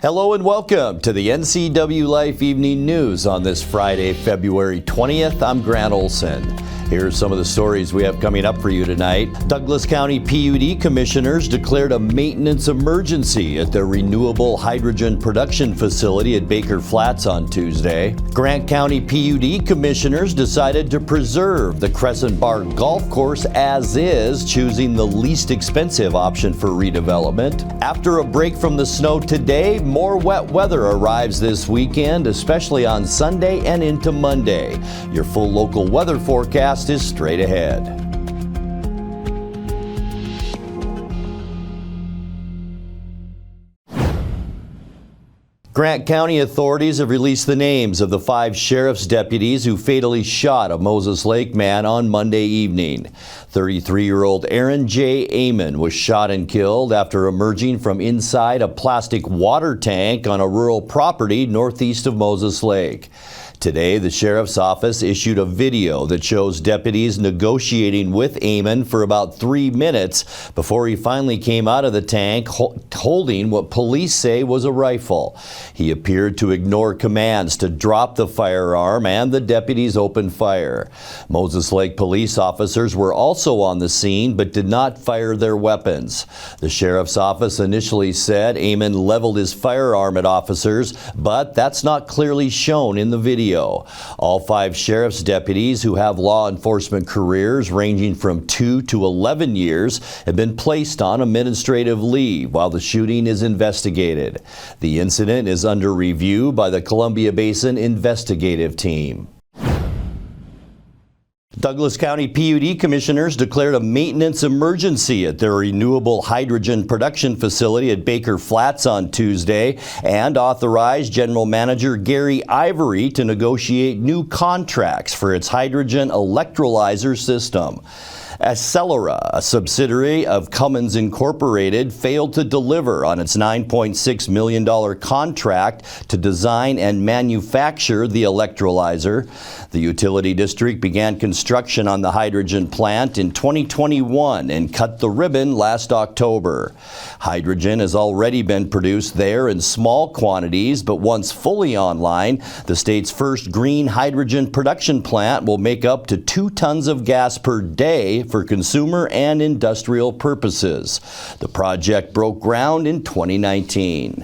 Hello and welcome to the NCWLIFE Evening News on this Friday, February 20th. I'm Grant Olson. Here are some of the stories we have coming up for you tonight. Douglas County PUD commissioners declared a maintenance emergency at their Renewable Hydrogen Production Facility at Baker Flats on Tuesday. Grant County PUD commissioners decided to preserve the Crescent Bar Golf Course as is, choosing the least expensive option for redevelopment. After a break from the snow today, more wet weather arrives this weekend, especially on Sunday and into Monday. Your full local weather forecast is straight ahead. Grant County authorities have released the names of the 5 sheriff's deputies who fatally shot a Moses Lake man on Monday evening. 33-year-old Aaron J. Amon was shot and killed after emerging from inside a plastic water tank on a rural property northeast of Moses Lake. Today, the sheriff's office issued a video that shows deputies negotiating with Amon for about 3 minutes before he finally came out of the tank holding what police say was a rifle. He appeared to ignore commands to drop the firearm, and the deputies opened fire. Moses Lake police officers were also on the scene but did not fire their weapons. The sheriff's office initially said Amon leveled his firearm at officers, but that's not clearly shown in the video. All 5 sheriff's deputies who have law enforcement careers ranging from 2 to 11 years have been placed on administrative leave while the shooting is investigated. The incident is under review by the Columbia Basin Investigative Team. Douglas County PUD commissioners declared a maintenance emergency at their Renewable Hydrogen Production Facility at Baker Flats on Tuesday and authorized General Manager Gary Ivory to negotiate new contracts for its hydrogen electrolyzer system. Accelera, a subsidiary of Cummins Incorporated, failed to deliver on its $9.6 million contract to design and manufacture the electrolyzer. The utility district began construction on the hydrogen plant in 2021 and cut the ribbon last October. Hydrogen has already been produced there in small quantities, but once fully online, the state's first green hydrogen production plant will make up to 2 tons of gas per day for consumer and industrial purposes. The project broke ground in 2019.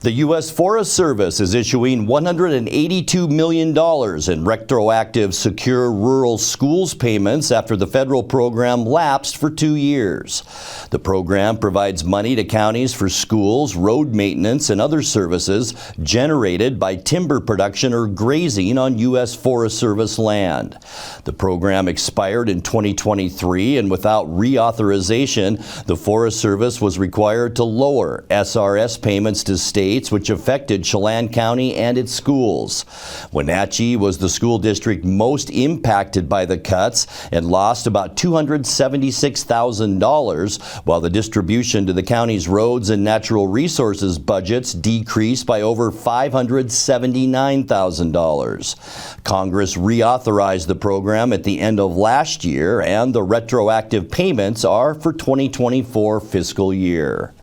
The U.S. Forest Service is issuing $182 million in retroactive Secure Rural Schools payments after the federal program lapsed for 2 years. The program provides money to counties for schools, road maintenance, and other services generated by timber production or grazing on U.S. Forest Service land. The program expired in 2023, and without reauthorization, the Forest Service was required to lower SRS payments to states, which affected Chelan County and its schools. Wenatchee was the school district most impacted by the cuts and lost about $276,000, while the distribution to the county's roads and natural resources budgets decreased by over $579,000. Congress reauthorized the program at the end of last year, and the retroactive payments are for 2024 fiscal year.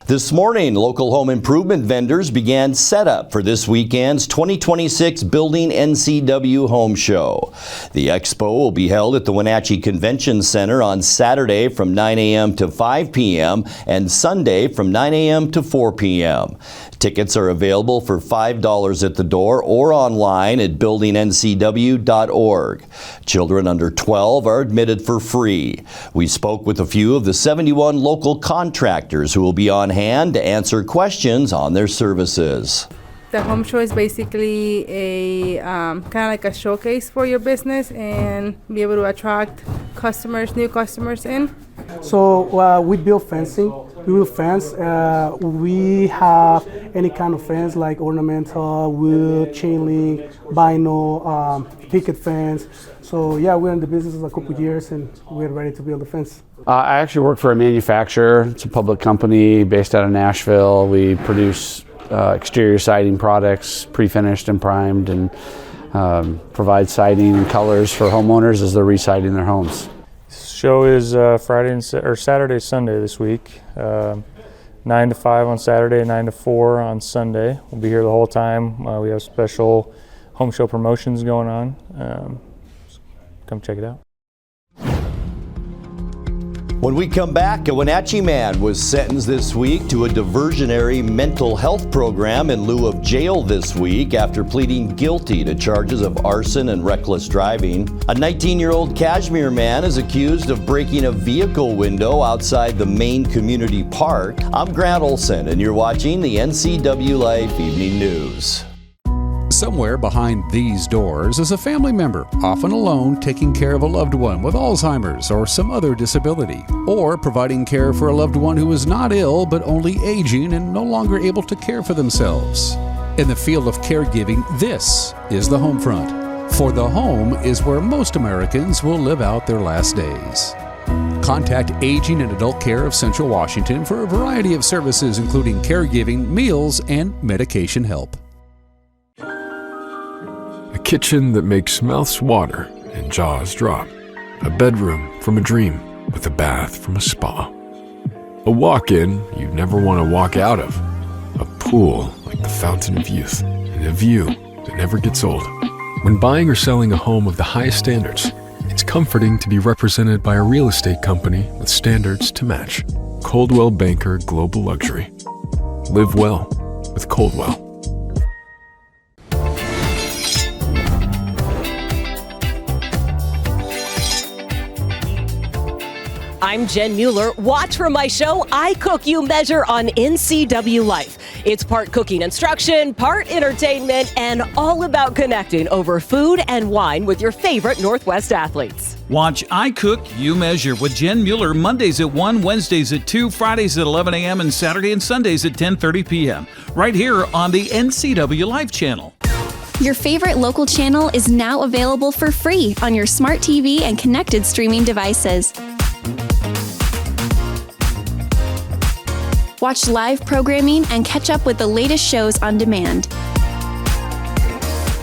This morning, local home improvement vendors began setup for this weekend's 2026 Building NCW Home Show. The expo will be held at the Wenatchee Convention Center on Saturday from 9 a.m. to 5 p.m. and Sunday from 9 a.m. to 4 p.m. Tickets are available for $5 at the door or online at buildingncw.org. Children under 12 are admitted for free. We spoke with a few of the 71 local contractors who will be on hand to answer questions on their services. The home show is basically a kind of like a showcase for your business and be able to attract customers, new customers in. So we build fencing. We will fence. We have any kind of fence like ornamental, wood, chain link, vinyl, picket fence. So yeah, we're in the business a couple years and we're ready to build a fence. I actually work for a manufacturer. It's a public company based out of Nashville. We produce exterior siding products, pre-finished and primed, and provide siding and colors for homeowners as they're re-siding their homes. Show is Saturday, Sunday this week. 9 to 5 on Saturday, 9 to 4 on Sunday. We'll be here the whole time. We have special home show promotions going on. Come check it out. When we come back, a Wenatchee man was sentenced this week to a diversionary mental health program in lieu of jail this week after pleading guilty to charges of arson and reckless driving. A 19-year-old Kashmir man is accused of breaking a vehicle window outside the Maine Community Park. I'm Grant Olson, and you're watching the NCWLIFE Evening News. Somewhere behind these doors is a family member, often alone, taking care of a loved one with Alzheimer's or some other disability, or providing care for a loved one who is not ill but only aging and no longer able to care for themselves. In the field of caregiving, this is the home front. For the home is where most Americans will live out their last days. Contact Aging and Adult Care of Central Washington for a variety of services including caregiving, meals, and medication help. A kitchen that makes mouths water and jaws drop. A bedroom from a dream with a bath from a spa. A walk-in you'd never want to walk out of. A pool like the fountain of youth. And a view that never gets old. When buying or selling a home of the highest standards, it's comforting to be represented by a real estate company with standards to match. Coldwell Banker Global Luxury. Live well with Coldwell. I'm Jen Mueller. Watch for my show, I Cook, You Measure on NCWLIFE. It's part cooking instruction, part entertainment, and all about connecting over food and wine with your favorite Northwest athletes. Watch I Cook, You Measure with Jen Mueller Mondays at 1, Wednesdays at 2, Fridays at 11 a.m., and Saturday and Sundays at 10:30 p.m. right here on the NCWLIFE channel. Your favorite local channel is now available for free on your smart TV and connected streaming devices. Watch live programming and catch up with the latest shows on demand.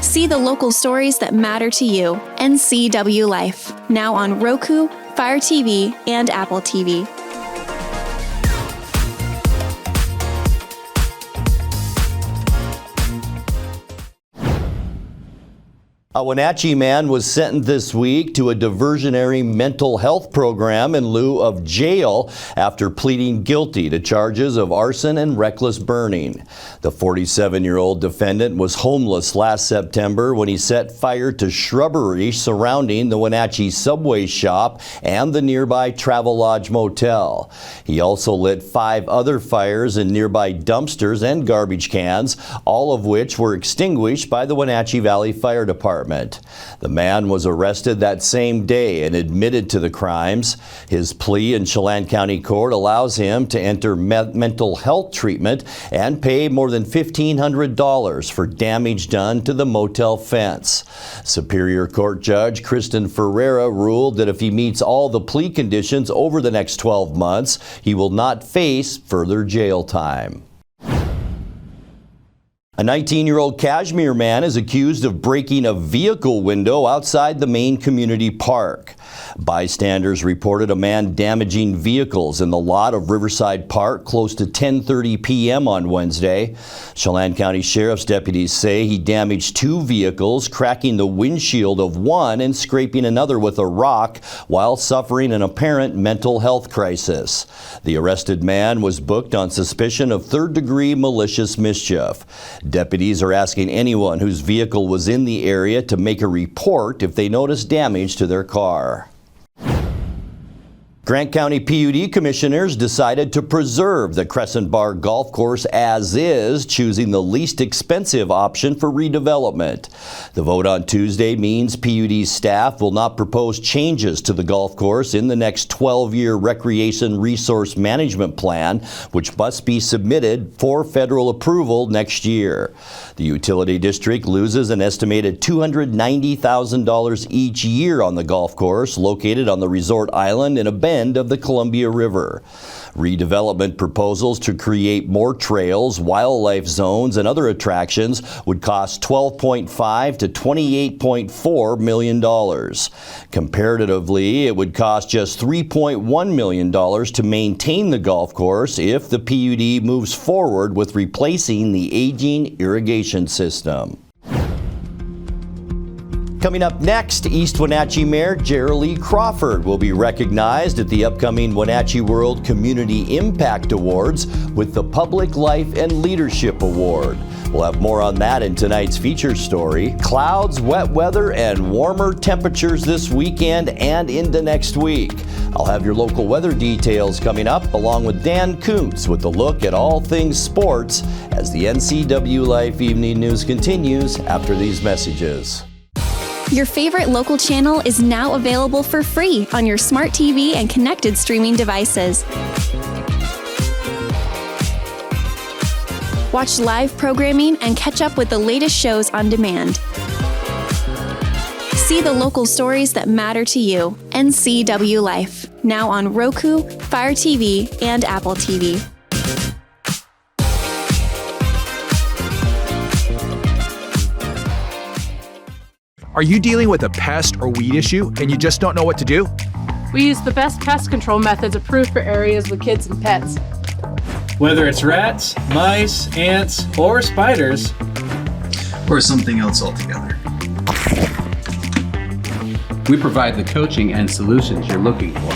See the local stories that matter to you. NCWLIFE, now on Roku, Fire TV, and Apple TV. A Wenatchee man was sentenced this week to a diversionary mental health program in lieu of jail after pleading guilty to charges of arson and reckless burning. The 47-year-old defendant was homeless last September when he set fire to shrubbery surrounding the Wenatchee subway shop and the nearby Travelodge Motel. He also lit 5 other fires in nearby dumpsters and garbage cans, all of which were extinguished by the Wenatchee Valley Fire Department. The man was arrested that same day and admitted to the crimes. His plea in Chelan County Court allows him to enter mental health treatment and pay more than $1,500 for damage done to the motel fence. Superior Court Judge Kristen Ferreira ruled that if he meets all the plea conditions over the next 12 months, he will not face further jail time. A 19-year-old Kashmir man is accused of breaking a vehicle window outside the Maine Community Park. Bystanders reported a man damaging vehicles in the lot of Riverside Park close to 10:30 p.m. on Wednesday. Chelan County Sheriff's deputies say he damaged 2 vehicles, cracking the windshield of one and scraping another with a rock while suffering an apparent mental health crisis. The arrested man was booked on suspicion of third-degree malicious mischief. Deputies are asking anyone whose vehicle was in the area to make a report if they notice damage to their car. Grant County PUD commissioners decided to preserve the Crescent Bar Golf Course as is, choosing the least expensive option for redevelopment. The vote on Tuesday means PUD staff will not propose changes to the golf course in the next 12-year Recreation Resource Management Plan, which must be submitted for federal approval next year. The utility district loses an estimated $290,000 each year on the golf course located on the resort island in a bay end of the Columbia River. Redevelopment proposals to create more trails, wildlife zones, and other attractions would cost $12.5 to $28.4 million. Comparatively, it would cost just $3.1 million to maintain the golf course if the PUD moves forward with replacing the aging irrigation system. Coming up next, East Wenatchee Mayor Gary Crawford will be recognized at the upcoming Wenatchee World Community Impact Awards with the Public Life and Leadership Award. We'll have more on that in tonight's feature story. Clouds, wet weather, and warmer temperatures this weekend and into next week. I'll have your local weather details coming up, along with Dan Kuntz with a look at all things sports as the NCWLIFE Evening News continues after these messages. Your favorite local channel is now available for free on your smart TV and connected streaming devices. Watch live programming and catch up with the latest shows on demand. See the local stories that matter to you. NCWLIFE, now on Roku, Fire TV, and Apple TV. Are you dealing with a pest or weed issue and you just don't know what to do? We use the best pest control methods approved for areas with kids and pets. Whether it's rats, mice, ants, or spiders, or something else altogether. We provide the coaching and solutions you're looking for.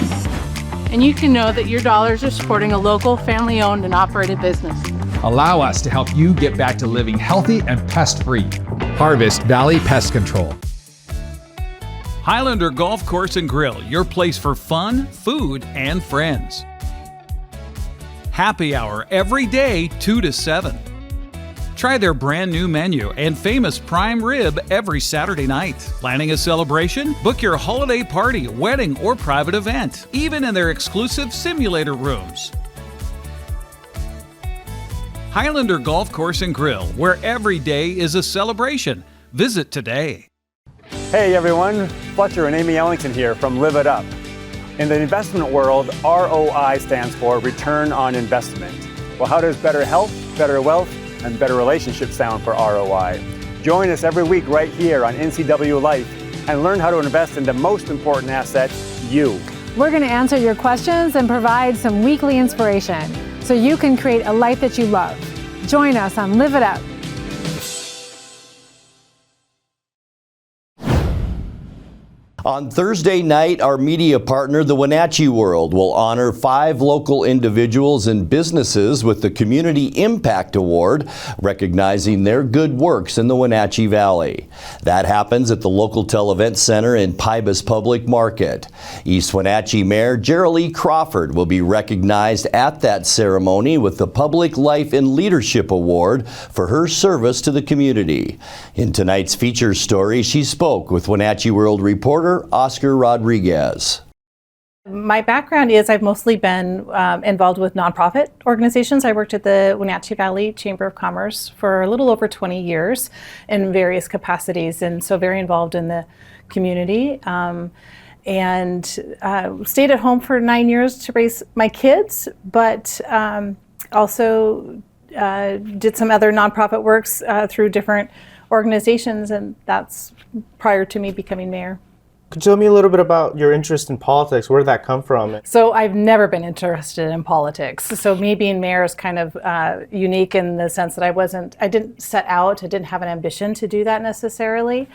And you can know that your dollars are supporting a local, family-owned and operated business. Allow us to help you get back to living healthy and pest-free. Harvest Valley Pest Control. Highlander Golf Course and Grill, your place for fun, food, and friends. Happy hour every day, 2 to 7. Try their brand new menu and famous prime rib every Saturday night. Planning a celebration? Book your holiday party, wedding, or private event, even in their exclusive simulator rooms. Highlander Golf Course and Grill, where every day is a celebration. Visit today. Hey everyone, Fletcher and Amy Ellington here from Live It Up. In the investment world, ROI stands for Return on Investment. Well, how does better health, better wealth, and better relationships sound for ROI? Join us every week right here on NCWLIFE and learn how to invest in the most important asset, you. We're going to answer your questions and provide some weekly inspiration so you can create a life that you love. Join us on Live It Up. On Thursday night, our media partner, the Wenatchee World, will honor 5 local individuals and businesses with the Community Impact Award, recognizing their good works in the Wenatchee Valley. That happens at the Local Event Center in Pybus Public Market. East Wenatchee Mayor Gary Crawford will be recognized at that ceremony with the Public Life and Leadership Award for her service to the community. In tonight's feature story, she spoke with Wenatchee World reporter Oscar Rodriguez. My background is I've mostly been involved with nonprofit organizations. I worked at the Wenatchee Valley Chamber of Commerce for a little over 20 years in various capacities, and so very involved in the community. And stayed at home for 9 years to raise my kids, but also did some other nonprofit works through different organizations, and that's prior to me becoming mayor. Could you tell me a little bit about your interest in politics? Where did that come from? So I've never been interested in politics. So me being mayor is kind of unique in the sense that I didn't set out, I didn't have an ambition to do that necessarily.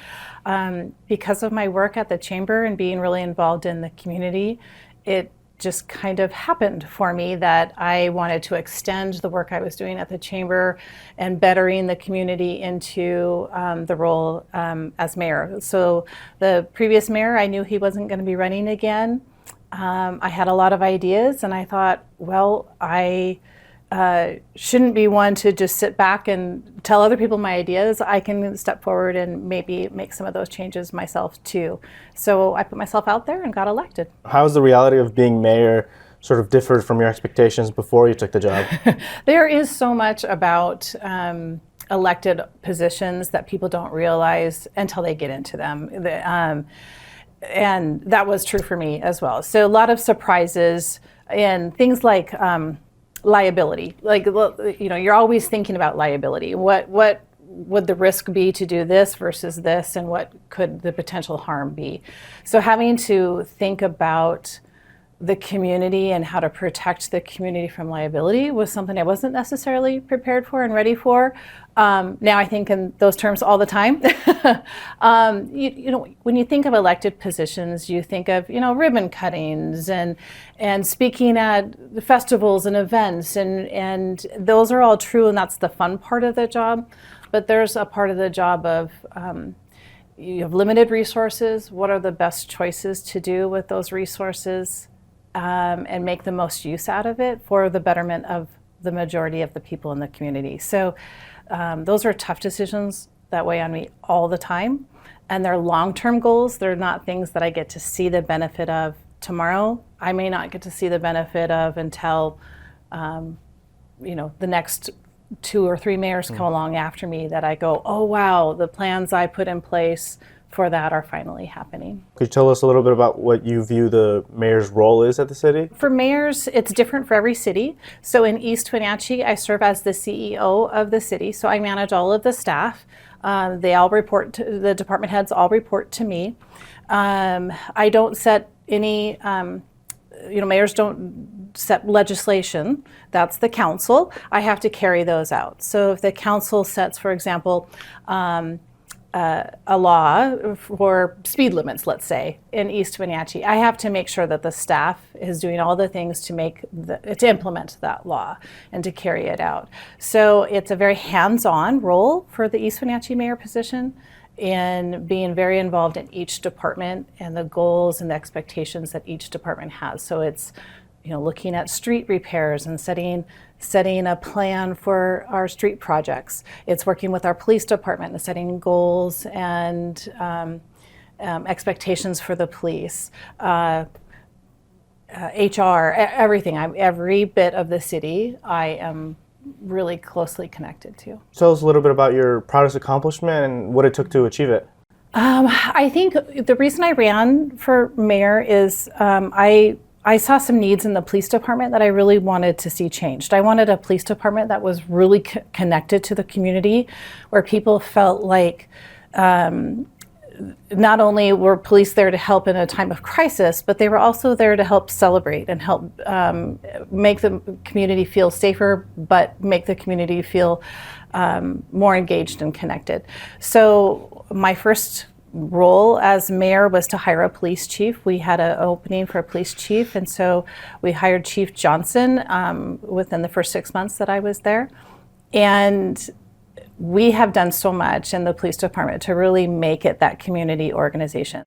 Because of my work at the chamber and being really involved in the community, it just kind of happened for me that I wanted to extend the work I was doing at the chamber and bettering the community into the role as mayor. So the previous mayor, I knew he wasn't going to be running again. I had a lot of ideas, and I thought, well, I shouldn't be one to just sit back and tell other people my ideas. I can step forward and maybe make some of those changes myself too. So I put myself out there and got elected. How has the reality of being mayor sort of differed from your expectations before you took the job? There is so much about elected positions that people don't realize until they get into them. and that was true for me as well. So a lot of surprises and things like liability. Like, you know, you're always thinking about liability. What would the risk be to do this versus this, and what could the potential harm be? So having to think about the community and how to protect the community from liability was something I wasn't necessarily prepared for and ready for. Now I think in those terms all the time. You know, when you think of elected positions, you think of, you know, ribbon cuttings and speaking at festivals and events, and those are all true, and that's the fun part of the job. But there's a part of the job of you have limited resources. What are the best choices to do with those resources? And make the most use out of it for the betterment of the majority of the people in the community. So those are tough decisions that weigh on me all the time. And they're long-term goals. They're not things that I get to see the benefit of tomorrow. I may not get to see the benefit of until you know, the next 2 or 3 mayors come along after me, that I go, oh wow, the plans I put in place for that are finally happening. Could you tell us a little bit about what you view the mayor's role is at the city? For mayors, it's different for every city. So in East Wenatchee, I serve as the CEO of the city. So I manage all of the staff. They all report to, the department heads all report to me. I don't set any, you know, mayors don't set legislation. That's the council. I have to carry those out. So if the council sets, for example, a law for speed limits, let's say, in East Wenatchee, I have to make sure that the staff is doing all the things to implement that law and to carry it out. So it's a very hands-on role for the East Wenatchee mayor position, in being very involved in each department and the goals and the expectations that each department has. So it's, you know, looking at street repairs and setting a plan for our street projects. It's working with our police department and setting goals and expectations for the police. HR, everything. Every bit of the city I am really closely connected to. Tell us a little bit about your proudest accomplishment and what it took to achieve it. I think the reason I ran for mayor is I saw some needs in the police department that I really wanted to see changed. I wanted a police department that was really connected to the community, where people felt like not only were police there to help in a time of crisis, but they were also there to help celebrate and help make the community feel safer, but make the community feel more engaged and connected. So my first role as mayor was to hire a police chief. We had an opening for a police chief, and so we hired Chief Johnson within the first 6 months that I was there. And we have done so much in the police department to really make it that community organization.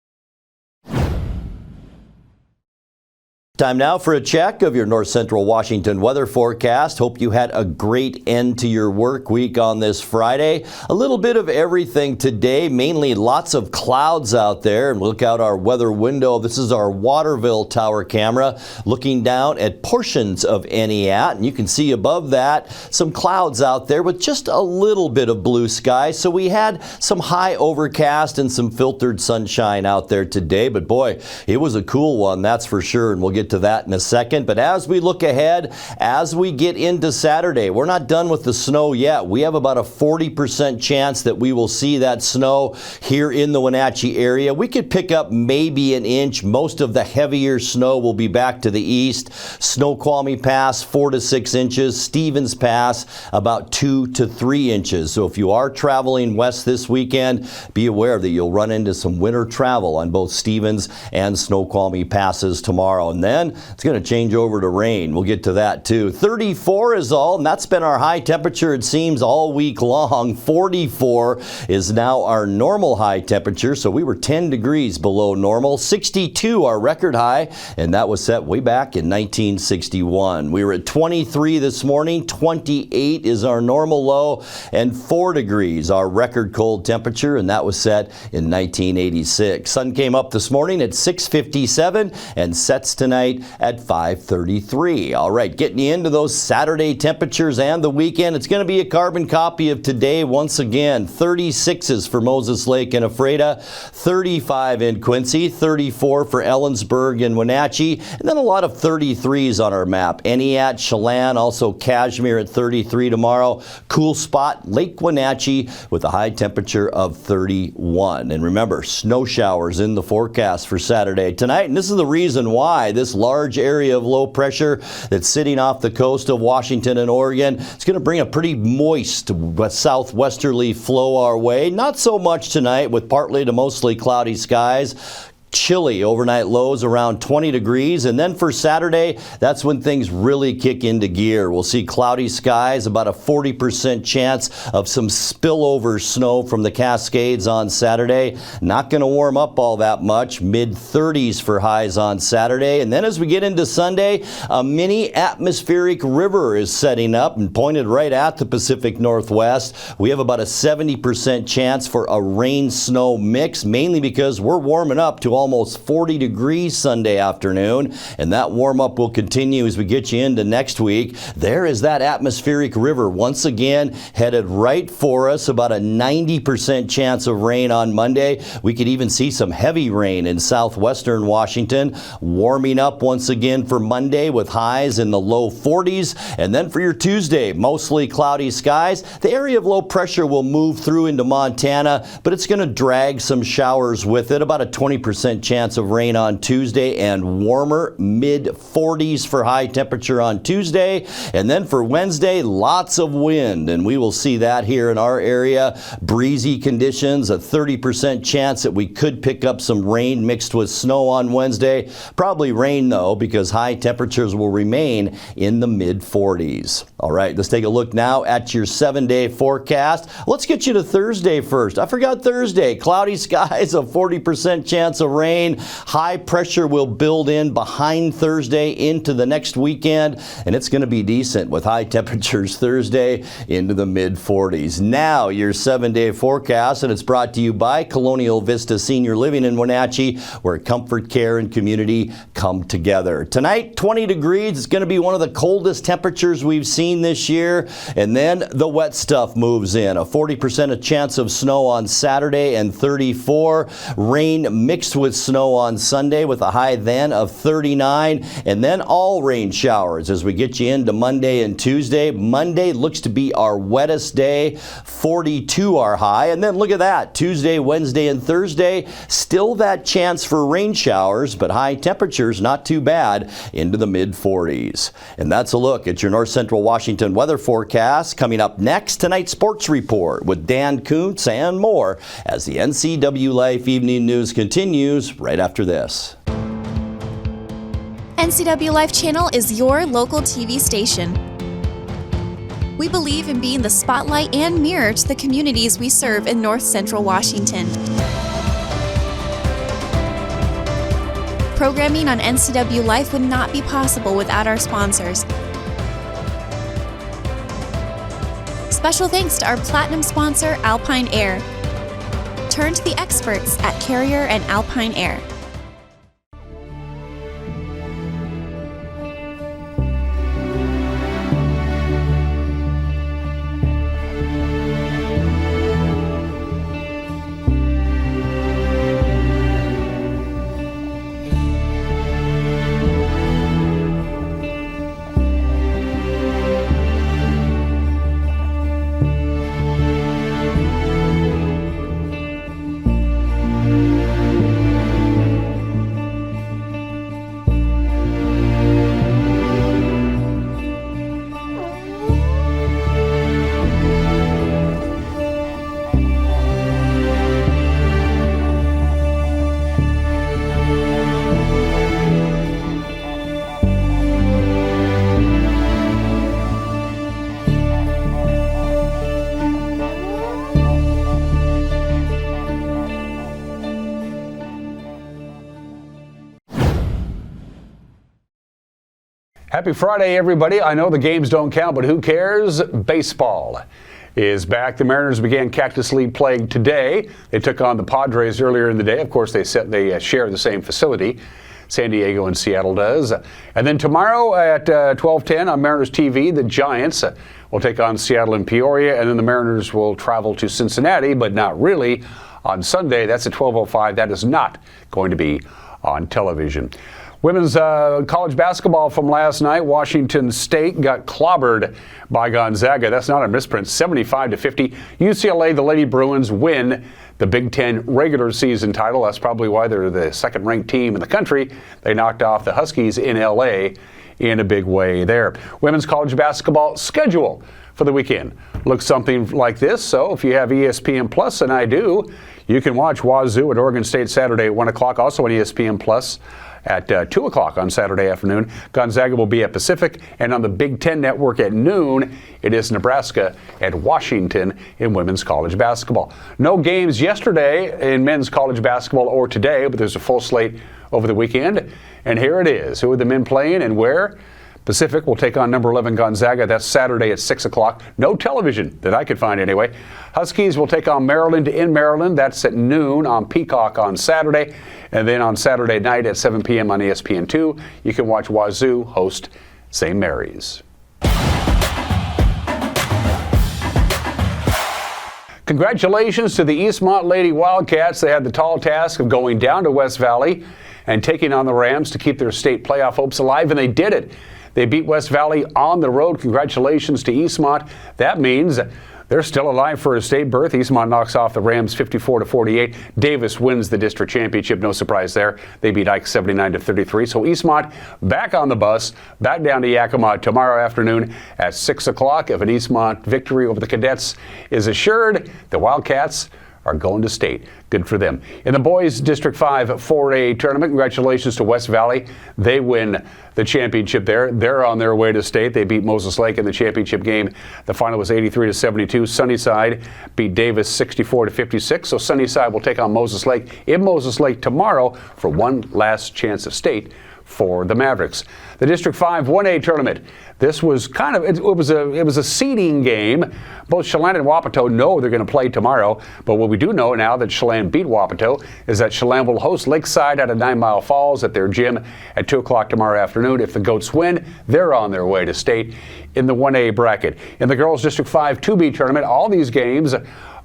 Time now for a check of your North Central Washington weather forecast. Hope you had a great end to your work week on this Friday. A little bit of everything today, mainly lots of clouds out there. And look out our weather window. This is our Waterville tower camera looking down at portions of Eniat. And you can see above that some clouds out there with just a little bit of blue sky. So we had some high overcast and some filtered sunshine out there today. But boy, it was a cool one, that's for sure. And we'll get to that in a second. But as we look ahead, as we get into Saturday, we're not done with the snow yet. We have about a 40% chance that we will see that snow here in the Wenatchee area. We could pick up maybe an inch. Most of the heavier snow will be back to the east. Snoqualmie Pass 4 to 6 inches. Stevens Pass about 2 to 3 inches. So if you are traveling west this weekend, be aware that you'll run into some winter travel on both Stevens and Snoqualmie Passes tomorrow. And then it's going to change over to rain. We'll get to that too. 34 is all, and that's been our high temperature, it seems, all week long. 44 is now our normal high temperature, so we were 10 degrees below normal. 62 our record high, and that was set way back in 1961. We were at 23 this morning. 28 is our normal low, and 4 degrees our record cold temperature, and that was set in 1986. Sun came up this morning at 6:57 and sets tonight tonight at 5:33. All right, getting you into those Saturday temperatures and the weekend. It's going to be a carbon copy of today once again. 36s for Moses Lake and Ephrata, 35 in Quincy, 34 for Ellensburg and Wenatchee, and then a lot of 33s on our map. Eniat, Chelan, also Cashmere at 33 tomorrow. Cool spot, Lake Wenatchee with a high temperature of 31. And remember, snow showers in the forecast for Saturday tonight. And this is the reason why this large area of low pressure that's sitting off the coast of Washington and Oregon, it's going to bring a pretty moist southwesterly flow our way. Not so much tonight with partly to mostly cloudy skies. Chilly overnight lows around 20 degrees. And then for Saturday, that's when things really kick into gear. We'll see cloudy skies, about a 40% chance of some spillover snow from the Cascades on Saturday. Not going to warm up all that much. Mid-30s for highs on Saturday. And then as we get into Sunday, a mini atmospheric river is setting up and pointed right at the Pacific Northwest. We have about a 70% chance for a rain-snow mix, mainly because we're warming up to almost 40 degrees Sunday afternoon, and that warm-up will continue as we get you into next week. There is that atmospheric river once again headed right for us, about a 90% chance of rain on Monday. We could even see some heavy rain in southwestern Washington. Warming up once again for Monday with highs in the low 40s, and then for your Tuesday, mostly cloudy skies. The area of low pressure will move through into Montana, but it's going to drag some showers with it, about a 20% chance of rain on Tuesday, and warmer, mid-40s for high temperature on Tuesday. And then for Wednesday, lots of wind, and we will see that here in our area. Breezy conditions, a 30% chance that we could pick up some rain mixed with snow on Wednesday. Probably rain though, because high temperatures will remain in the mid-40s. All right, let's take a look now at your 7-day forecast. Let's get you to Thursday first. I forgot Thursday. Cloudy skies, a 40% chance of rain. High pressure will build in behind Thursday into the next weekend, and it's going to be decent with high temperatures Thursday into the mid-40s. Now your 7-day forecast, and it's brought to you by Colonial Vista Senior Living in Wenatchee, where comfort, care, and community come together. Tonight, 20 degrees. It's going to be one of the coldest temperatures we've seen this year, and then the wet stuff moves in. A 40% chance of snow on Saturday and 34. Rain mixed with snow on Sunday with a high then of 39, and then all rain showers as we get you into Monday and Tuesday. Monday looks to be our wettest day, 42 our high, and then look at that, Tuesday, Wednesday, and Thursday, still that chance for rain showers, but high temperatures not too bad into the mid-40s. And that's a look at your North Central Washington weather forecast. Coming up next, tonight's sports report with Dan Kuntz and more as the NCWLIFE Evening News continues right after this. NCWLIFE Channel is your local TV station. We believe in being the spotlight and mirror to the communities we serve in North Central Washington. Programming on NCWLIFE would not be possible without our sponsors. Special thanks to our platinum sponsor, Alpine Air. Turn to the experts at Carrier and Alpine Air. Happy Friday, everybody. I know the games don't count, but who cares? Baseball is back. The Mariners began Cactus League play today. They took on the Padres earlier in the day. Of course, they share the same facility. San Diego and Seattle does. And then tomorrow at 12:10 on Mariners TV, the Giants will take on Seattle and Peoria, and then the Mariners will travel to Cincinnati, but not really, on Sunday. That's at 12:05. That is not going to be on television. Women's college basketball from last night. Washington State got clobbered by Gonzaga. That's not a misprint. 75-50. UCLA, the Lady Bruins, win the Big Ten regular season title. That's probably why they're the second-ranked team in the country. They knocked off the Huskies in L.A. in a big way there. Women's college basketball schedule for the weekend looks something like this. So if you have ESPN Plus, and I do, you can watch Wazoo at Oregon State Saturday at 1 o'clock, also on ESPN Plus at 2 o'clock on Saturday afternoon. Gonzaga will be at Pacific, and on the Big Ten Network at noon, it is Nebraska at Washington in women's college basketball. No games yesterday in men's college basketball or today, but there's a full slate over the weekend. And here it is. Who are the men playing and where? Pacific will take on number 11 Gonzaga. That's Saturday at 6 o'clock. No television that I could find anyway. Huskies will take on Maryland in Maryland. That's at noon on Peacock on Saturday. And then on Saturday night at 7 p.m. on ESPN2, you can watch Wazoo host St. Mary's. Congratulations to the Eastmont Lady Wildcats. They had the tall task of going down to West Valley and taking on the Rams to keep their state playoff hopes alive, and they did it. They beat West Valley on the road. Congratulations to Eastmont. That means they're still alive for a state berth. Eastmont knocks off the Rams 54-48. Davis wins the district championship. No surprise there. They beat Ike 79-33. So Eastmont back on the bus, back down to Yakima tomorrow afternoon at 6 o'clock. If an Eastmont victory over the Cadets is assured, the Wildcats are going to state. Good for them. In the boys District 5 4A tournament, congratulations to West Valley. They win the championship there. They're on their way to state. They beat Moses Lake in the championship game. The final was 83-72. Sunnyside beat Davis 64-56. So Sunnyside will take on Moses Lake in Moses Lake tomorrow for one last chance of state for the Mavericks. The District 5 1A tournament. This was kind of, it was a seeding game. Both Chelan and Wapato know they're going to play tomorrow, but what we do know now that Chelan beat Wapato is that Chelan will host Lakeside out of 9 Mile Falls at their gym at 2 o'clock tomorrow afternoon. If the Goats win, they're on their way to state in the 1A bracket. In the girls District 5 2B tournament, all these games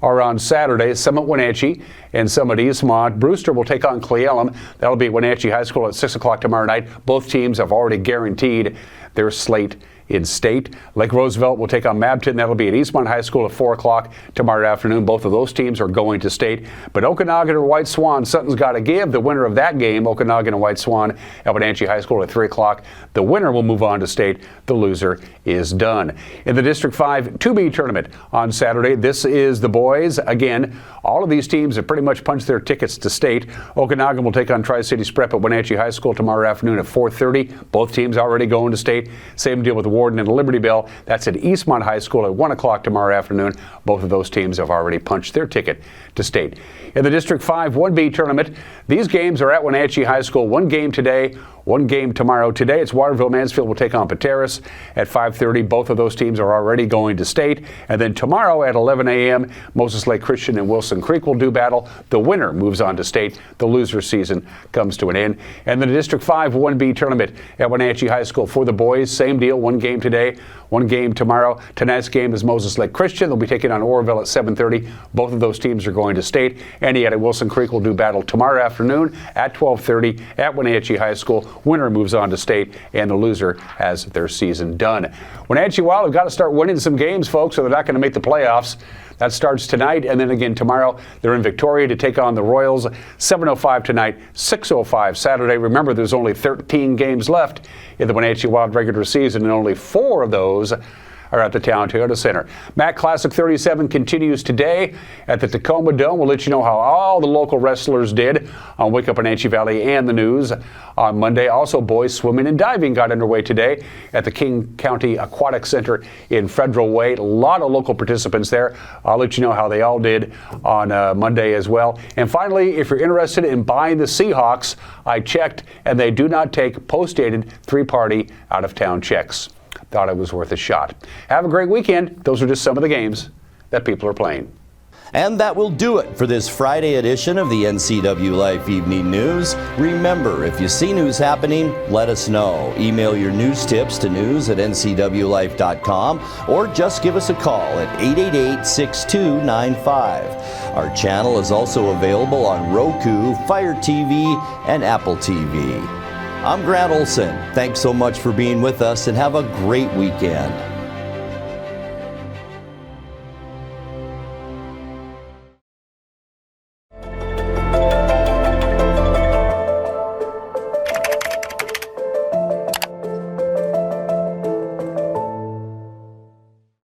are on Saturday, some at Wenatchee and some at Eastmont. Brewster will take on Cle Elum. That'll be at Wenatchee High School at 6 o'clock tomorrow night. Both teams have already guaranteed their slate in state. Lake Roosevelt will take on Mabton. That'll be at Eastmont High School at 4 o'clock tomorrow afternoon. Both of those teams are going to state. But Okanagan or White Swan, something's got to give. The winner of that game, Okanagan and White Swan at Wenatchee High School at 3 o'clock. The winner will move on to state. The loser is done. In the District 5 2B tournament on Saturday, this is the boys. Again, all of these teams have pretty much punched their tickets to state. Okanagan will take on Tri-Cities Prep at Wenatchee High School tomorrow afternoon at 4:30. Both teams already going to state. Same deal with Warden and Liberty Bell. That's at Eastmont High School at 1 o'clock tomorrow afternoon. Both of those teams have already punched their ticket to state. In the District 5 1B tournament, these games are at Wenatchee High School. One game today, one game tomorrow. Today it's Waterville-Mansfield will take on Pateros at 5:30. Both of those teams are already going to state. And then tomorrow at 11 a.m., Moses Lake Christian and Wilson Creek will do battle. The winner moves on to state. The loser season comes to an end. And the District 5 1B tournament at Wenatchee High School for the boys, same deal. One game today, one game tomorrow. Tonight's game is Moses Lake Christian. They'll be taking on Oroville at 7:30. Both of those teams are going to state. Indiana Wilson Creek will do battle tomorrow afternoon at 12:30 at Wenatchee High School. Winner moves on to state, and the loser has their season done. Wenatchee Wild have got to start winning some games, folks, or they're not going to make the playoffs. That starts tonight, and then again tomorrow. They're in Victoria to take on the Royals. 7:05 tonight, 6:05 Saturday. Remember, there's only 13 games left in the Wenatchee Wild regular season, and only 4 of those are at the Town Toyota Center. Mac Classic 37 continues today at the Tacoma Dome. We'll let you know how all the local wrestlers did on Wake Up Wenatchee Valley and the news on Monday. Also, boys swimming and diving got underway today at the King County Aquatic Center in Federal Way. A lot of local participants there. I'll let you know how they all did on Monday as well. And finally, if you're interested in buying the Seahawks, I checked, and they do not take post-dated 3-party out-of-town checks. Thought it was worth a shot. Have a great weekend. Those are just some of the games that people are playing. And that will do it for this Friday edition of the NCW Life Evening News. Remember, if you see news happening, let us know. Email your news tips to news@ncwlife.com or just give us a call at 888-6295. Our channel is also available on Roku, Fire TV, and Apple TV. I'm Grant Olson. Thanks so much for being with us and have a great weekend.